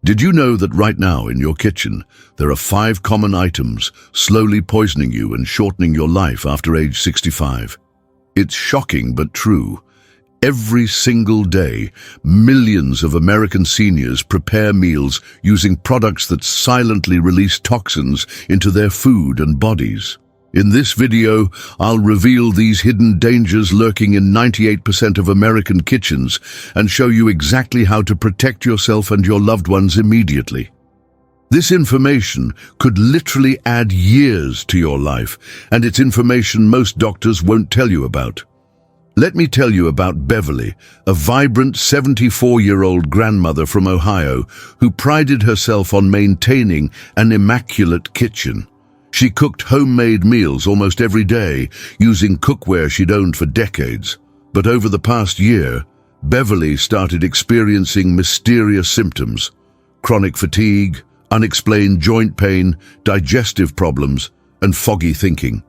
Did you know that right now in your kitchen, there are 5 common items slowly poisoning you and shortening your life after age 65? It's shocking but true. Every single day, millions of American seniors prepare meals using products that silently release toxins into their food and bodies. In this video, I'll reveal these hidden dangers lurking in 98% of American kitchens and show you exactly how to protect yourself and your loved ones immediately. This information could literally add years to your life, and it's information most doctors won't tell you about. Let me tell you about Beverly, a vibrant 74-year-old grandmother from Ohio who prided herself on maintaining an immaculate kitchen. She cooked homemade meals almost every day using cookware she'd owned for decades. But over the past year, Beverly started experiencing mysterious symptoms: chronic fatigue, unexplained joint pain, digestive problems, and foggy thinking.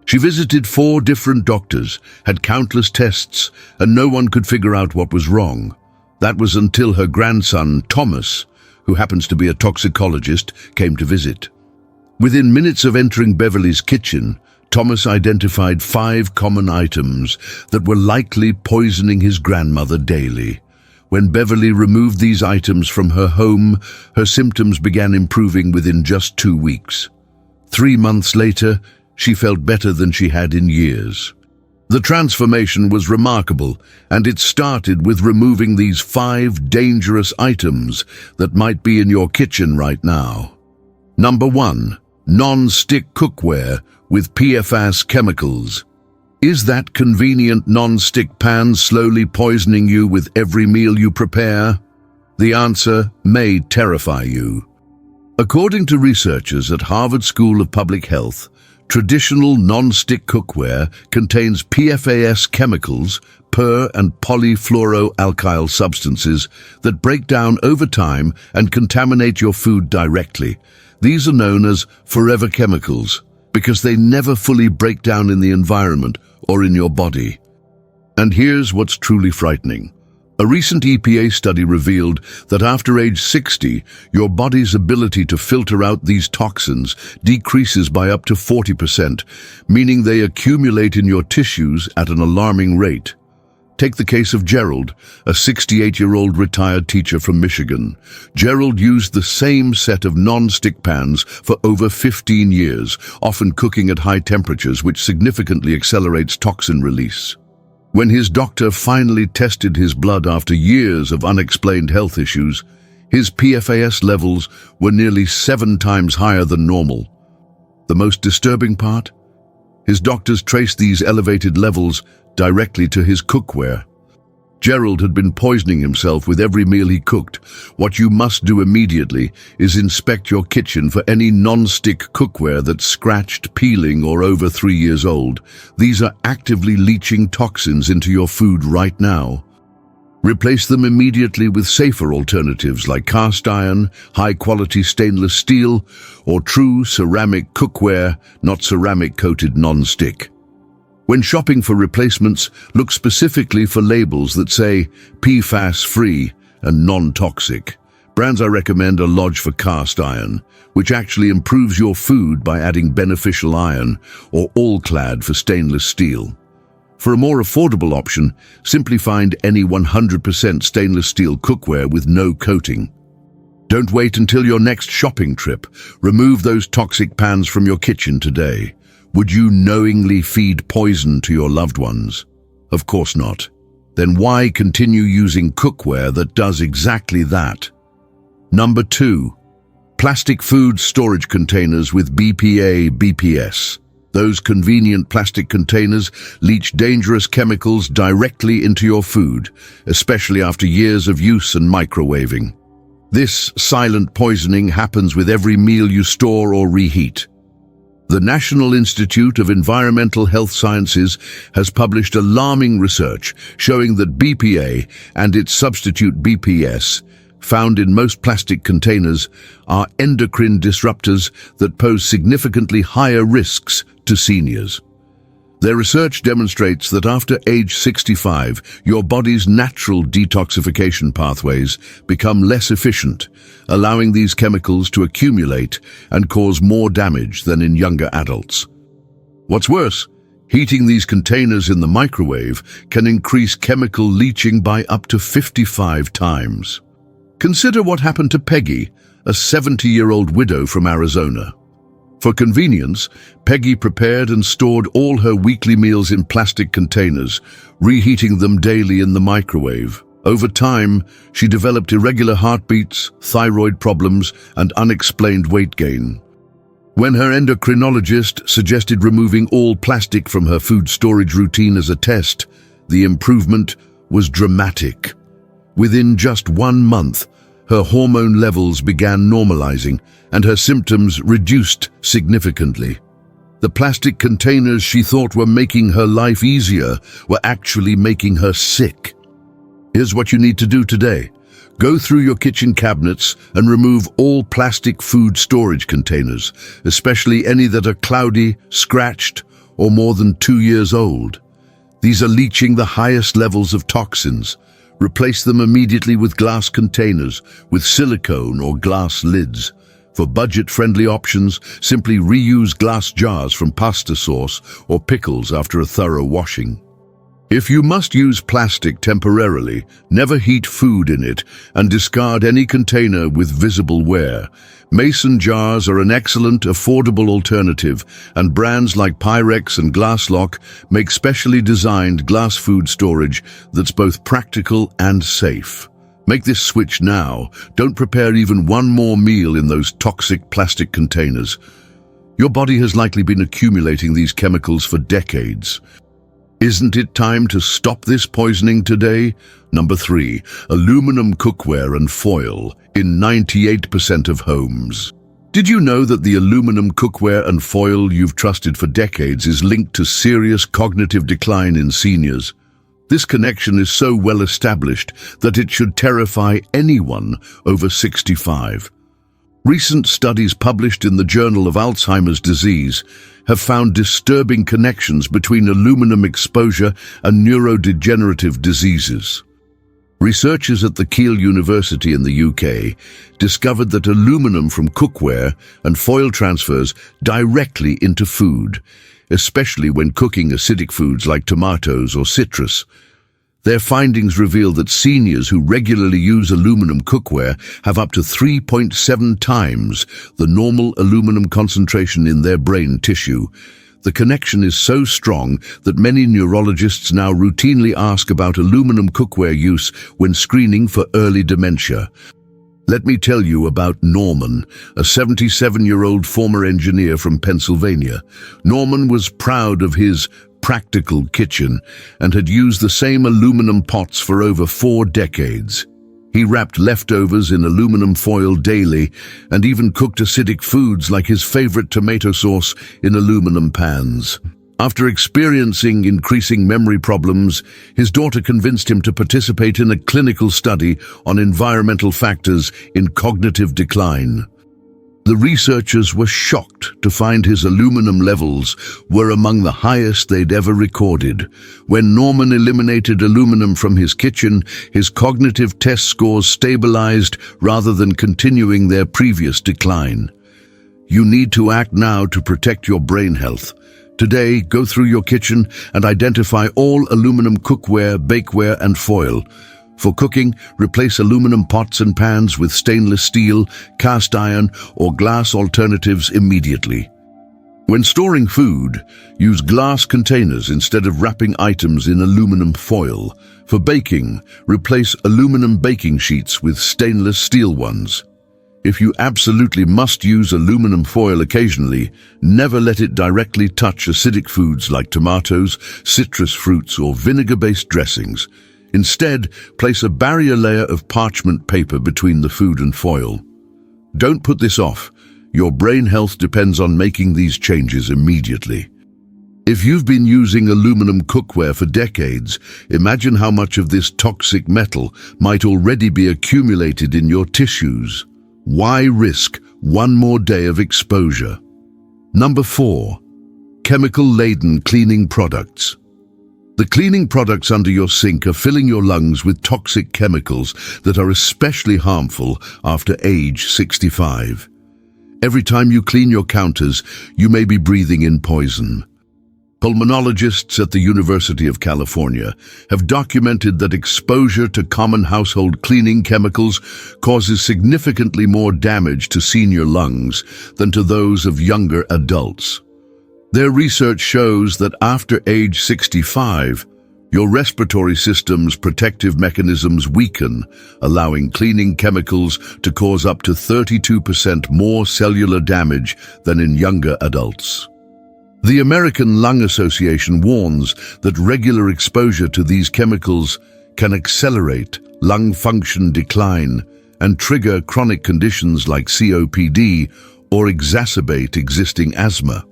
She visited 4 different doctors, had countless tests, and no one could figure out what was wrong. That was until her grandson, Thomas, who happens to be a toxicologist, came to visit. Within minutes of entering Beverly's kitchen, Thomas identified 5 common items that were likely poisoning his grandmother daily. When Beverly removed these items from her home, her symptoms began improving within just 2 weeks. 3 months later, she felt better than she had in years. The transformation was remarkable, and it started with removing these 5 dangerous items that might be in your kitchen right now. Number 1. Non-stick cookware with PFAS chemicals. Is that convenient non-stick pan slowly poisoning you with every meal you prepare? The answer may terrify you. According to researchers at Harvard School of Public Health, traditional non-stick cookware contains PFAS chemicals, per- and polyfluoroalkyl substances that break down over time and contaminate your food directly. These are known as forever chemicals because they never fully break down in the environment or in your body. And here's what's truly frightening. A recent EPA study revealed that after age 60, your body's ability to filter out these toxins decreases by up to 40%, meaning they accumulate in your tissues at an alarming rate. Take the case of Gerald, a 68-year-old retired teacher from Michigan. Gerald used the same set of non-stick pans for over 15 years, often cooking at high temperatures, which significantly accelerates toxin release. When his doctor finally tested his blood after years of unexplained health issues, his PFAS levels were nearly 7 times higher than normal. The most disturbing part? His doctors traced these elevated levels directly to his cookware. Gerald had been poisoning himself with every meal he cooked. What you must do immediately is inspect your kitchen for any non-stick cookware that's scratched, peeling, or over 3 years old. These are actively leaching toxins into your food right now. Replace them immediately with safer alternatives like cast iron, high-quality stainless steel, or true ceramic cookware, not ceramic-coated non-stick. When shopping for replacements, look specifically for labels that say PFAS-free and non-toxic. Brands I recommend are Lodge for cast iron, which actually improves your food by adding beneficial iron, or All-Clad for stainless steel. For a more affordable option, simply find any 100% stainless steel cookware with no coating. Don't wait until your next shopping trip. Remove those toxic pans from your kitchen today. Would you knowingly feed poison to your loved ones? Of course not. Then why continue using cookware that does exactly that? Number 2. Plastic food storage containers with BPA/BPS. Those convenient plastic containers leach dangerous chemicals directly into your food, especially after years of use and microwaving. This silent poisoning happens with every meal you store or reheat. The National Institute of Environmental Health Sciences has published alarming research showing that BPA and its substitute BPS, found in most plastic containers, are endocrine disruptors that pose significantly higher risks to seniors. Their research demonstrates that after age 65, your body's natural detoxification pathways become less efficient, allowing these chemicals to accumulate and cause more damage than in younger adults. What's worse, heating these containers in the microwave can increase chemical leaching by up to 55 times. Consider what happened to Peggy, a 70-year-old widow from Arizona. For convenience, Peggy prepared and stored all her weekly meals in plastic containers, reheating them daily in the microwave. Over time, she developed irregular heartbeats, thyroid problems, and unexplained weight gain. When her endocrinologist suggested removing all plastic from her food storage routine as a test, the improvement was dramatic. Within just 1 month, her hormone levels began normalizing, and her symptoms reduced significantly. The plastic containers she thought were making her life easier were actually making her sick. Here's what you need to do today. Go through your kitchen cabinets and remove all plastic food storage containers, especially any that are cloudy, scratched, or more than 2 years old. These are leaching the highest levels of toxins. Replace them immediately with glass containers with silicone or glass lids. For budget-friendly options, simply reuse glass jars from pasta sauce or pickles after a thorough washing. If you must use plastic temporarily, never heat food in it and discard any container with visible wear. Mason jars are an excellent, affordable alternative, and brands like Pyrex and Glasslock make specially designed glass food storage that's both practical and safe. Make this switch now. Don't prepare even one more meal in those toxic plastic containers. Your body has likely been accumulating these chemicals for decades. Isn't it time to stop this poisoning today? Number 3, aluminum cookware and foil in 98% of homes. Did you know that the aluminum cookware and foil you've trusted for decades is linked to serious cognitive decline in seniors? This connection is so well established that it should terrify anyone over 65. Recent studies published in the Journal of Alzheimer's Disease have found disturbing connections between aluminum exposure and neurodegenerative diseases. Researchers at the Keele University in the UK discovered that aluminum from cookware and foil transfers directly into food, especially when cooking acidic foods like tomatoes or citrus. Their findings reveal that seniors who regularly use aluminum cookware have up to 3.7 times the normal aluminum concentration in their brain tissue. The connection is so strong that many neurologists now routinely ask about aluminum cookware use when screening for early dementia. Let me tell you about Norman, a 77-year-old former engineer from Pennsylvania. Norman was proud of his practical kitchen and had used the same aluminum pots for over 4 decades. He wrapped leftovers in aluminum foil daily and even cooked acidic foods like his favorite tomato sauce in aluminum pans. After experiencing increasing memory problems, his daughter convinced him to participate in a clinical study on environmental factors in cognitive decline. The researchers were shocked to find his aluminum levels were among the highest they'd ever recorded. When Norman eliminated aluminum from his kitchen, his cognitive test scores stabilized rather than continuing their previous decline. You need to act now to protect your brain health. Today, go through your kitchen and identify all aluminum cookware, bakeware, and foil. For cooking, replace aluminum pots and pans with stainless steel, cast iron, or glass alternatives immediately. When storing food, use glass containers instead of wrapping items in aluminum foil. For baking, replace aluminum baking sheets with stainless steel ones. If you absolutely must use aluminum foil occasionally, never let it directly touch acidic foods like tomatoes, citrus fruits, or vinegar-based dressings. Instead, place a barrier layer of parchment paper between the food and foil. Don't put this off. Your brain health depends on making these changes immediately. If you've been using aluminum cookware for decades, imagine how much of this toxic metal might already be accumulated in your tissues. Why risk one more day of exposure? Number 4. Chemical-laden cleaning products. The cleaning products under your sink are filling your lungs with toxic chemicals that are especially harmful after age 65. Every time you clean your counters, you may be breathing in poison. Pulmonologists at the University of California have documented that exposure to common household cleaning chemicals causes significantly more damage to senior lungs than to those of younger adults. Their research shows that after age 65, your respiratory system's protective mechanisms weaken, allowing cleaning chemicals to cause up to 32% more cellular damage than in younger adults. The American Lung Association warns that regular exposure to these chemicals can accelerate lung function decline and trigger chronic conditions like COPD or exacerbate existing asthma.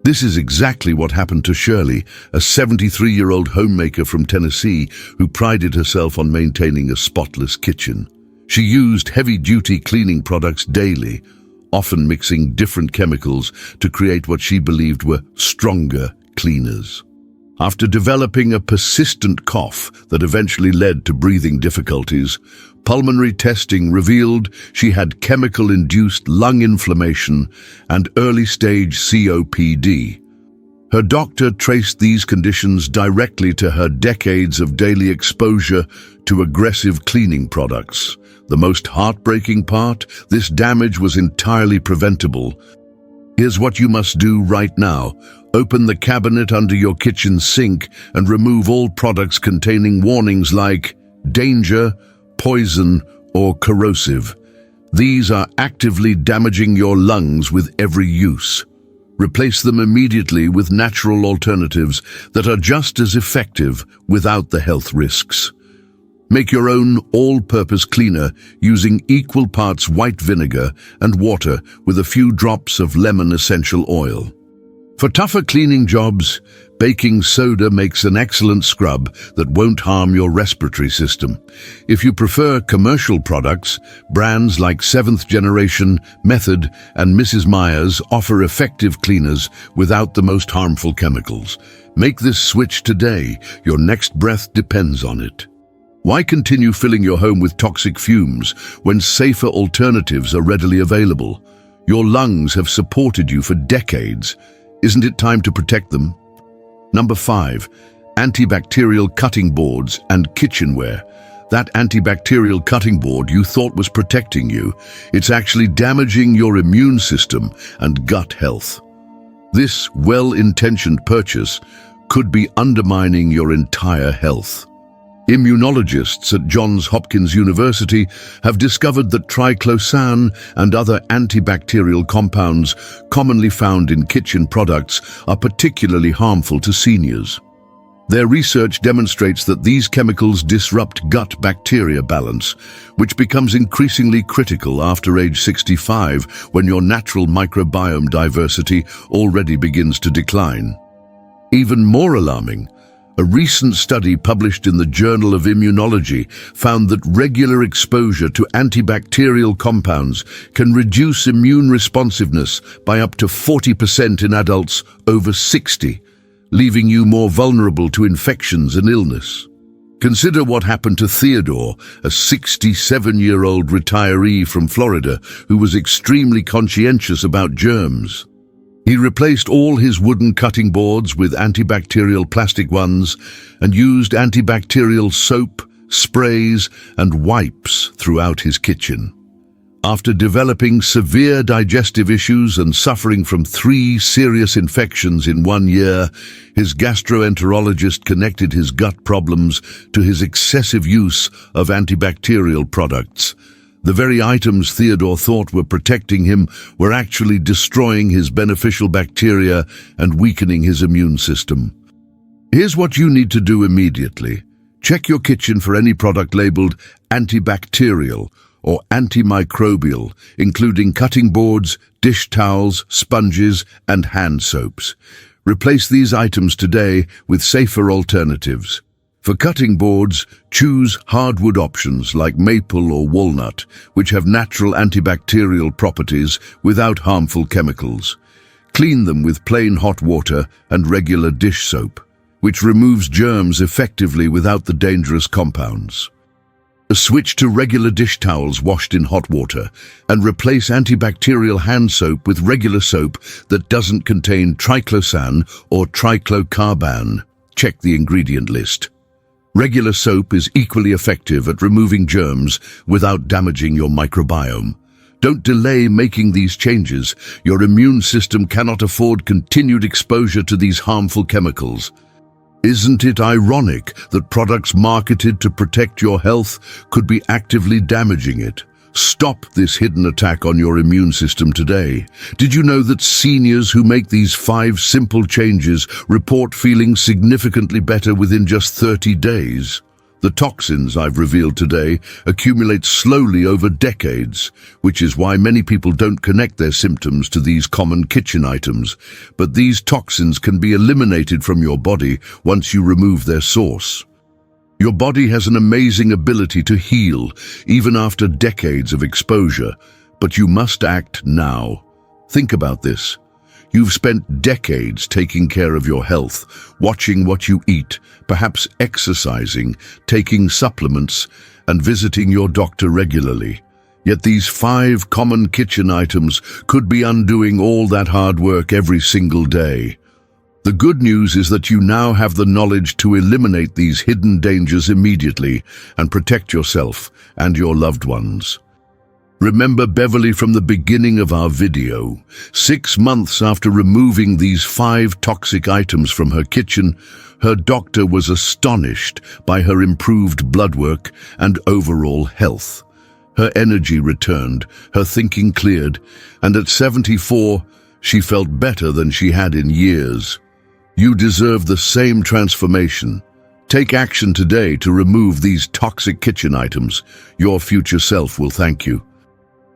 This is exactly what happened to Shirley, a 73-year-old homemaker from Tennessee who prided herself on maintaining a spotless kitchen. She used heavy-duty cleaning products daily, often mixing different chemicals to create what she believed were stronger cleaners. After developing a persistent cough that eventually led to breathing difficulties, pulmonary testing revealed she had chemical-induced lung inflammation and early-stage COPD. Her doctor traced these conditions directly to her decades of daily exposure to aggressive cleaning products. The most heartbreaking part, this damage was entirely preventable. Here's what you must do right now. Open the cabinet under your kitchen sink and remove all products containing warnings like danger, poison, or corrosive. These are actively damaging your lungs with every use. Replace them immediately with natural alternatives that are just as effective without the health risks. Make your own all-purpose cleaner using equal parts white vinegar and water with a few drops of lemon essential oil. For tougher cleaning jobs, baking soda makes an excellent scrub that won't harm your respiratory system. If you prefer commercial products, brands like 7th Generation, Method, and Mrs. Meyer's offer effective cleaners without the most harmful chemicals. Make this switch today. Your next breath depends on it. Why continue filling your home with toxic fumes when safer alternatives are readily available? Your lungs have supported you for decades. Isn't it time to protect them? Number 5, antibacterial cutting boards and kitchenware. That antibacterial cutting board you thought was protecting you, it's actually damaging your immune system and gut health. This well-intentioned purchase could be undermining your entire health. Immunologists at Johns Hopkins University have discovered that triclosan and other antibacterial compounds commonly found in kitchen products are particularly harmful to seniors. Their research demonstrates that these chemicals disrupt gut bacteria balance, which becomes increasingly critical after age 65 when your natural microbiome diversity already begins to decline. Even more alarming, a recent study published in the Journal of Immunology found that regular exposure to antibacterial compounds can reduce immune responsiveness by up to 40% in adults over 60, leaving you more vulnerable to infections and illness. Consider what happened to Theodore, a 67-year-old retiree from Florida who was extremely conscientious about germs. He replaced all his wooden cutting boards with antibacterial plastic ones and used antibacterial soap, sprays, and wipes throughout his kitchen. After developing severe digestive issues and suffering from 3 serious infections in 1 year, his gastroenterologist connected his gut problems to his excessive use of antibacterial products. The very items Theodore thought were protecting him were actually destroying his beneficial bacteria and weakening his immune system. Here's what you need to do immediately. Check your kitchen for any product labeled antibacterial or antimicrobial, including cutting boards, dish towels, sponges, and hand soaps. Replace these items today with safer alternatives. For cutting boards, choose hardwood options like maple or walnut, which have natural antibacterial properties without harmful chemicals. Clean them with plain hot water and regular dish soap, which removes germs effectively without the dangerous compounds. Switch to regular dish towels washed in hot water and replace antibacterial hand soap with regular soap that doesn't contain triclosan or triclocarban. Check the ingredient list. Regular soap is equally effective at removing germs without damaging your microbiome. Don't delay making these changes. Your immune system cannot afford continued exposure to these harmful chemicals. Isn't it ironic that products marketed to protect your health could be actively damaging it? Stop this hidden attack on your immune system today. Did you know that seniors who make these 5 simple changes report feeling significantly better within just 30 days? The toxins I've revealed today accumulate slowly over decades, which is why many people don't connect their symptoms to these common kitchen items. But these toxins can be eliminated from your body once you remove their source. Your body has an amazing ability to heal, even after decades of exposure, but you must act now. Think about this. You've spent decades taking care of your health, watching what you eat, perhaps exercising, taking supplements, and visiting your doctor regularly. Yet these 5 common kitchen items could be undoing all that hard work every single day. The good news is that you now have the knowledge to eliminate these hidden dangers immediately and protect yourself and your loved ones. Remember Beverly from the beginning of our video. 6 months after removing these 5 toxic items from her kitchen, her doctor was astonished by her improved blood work and overall health. Her energy returned, her thinking cleared, and at 74, she felt better than she had in years. You deserve the same transformation. Take action today to remove these toxic kitchen items. Your future self will thank you.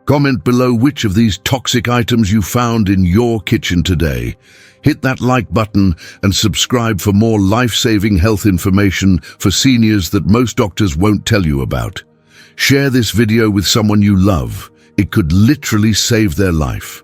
Comment below which of these toxic items you found in your kitchen today. Hit that like button and subscribe for more life-saving health information for seniors that most doctors won't tell you about. Share this video with someone you love. It could literally save their life.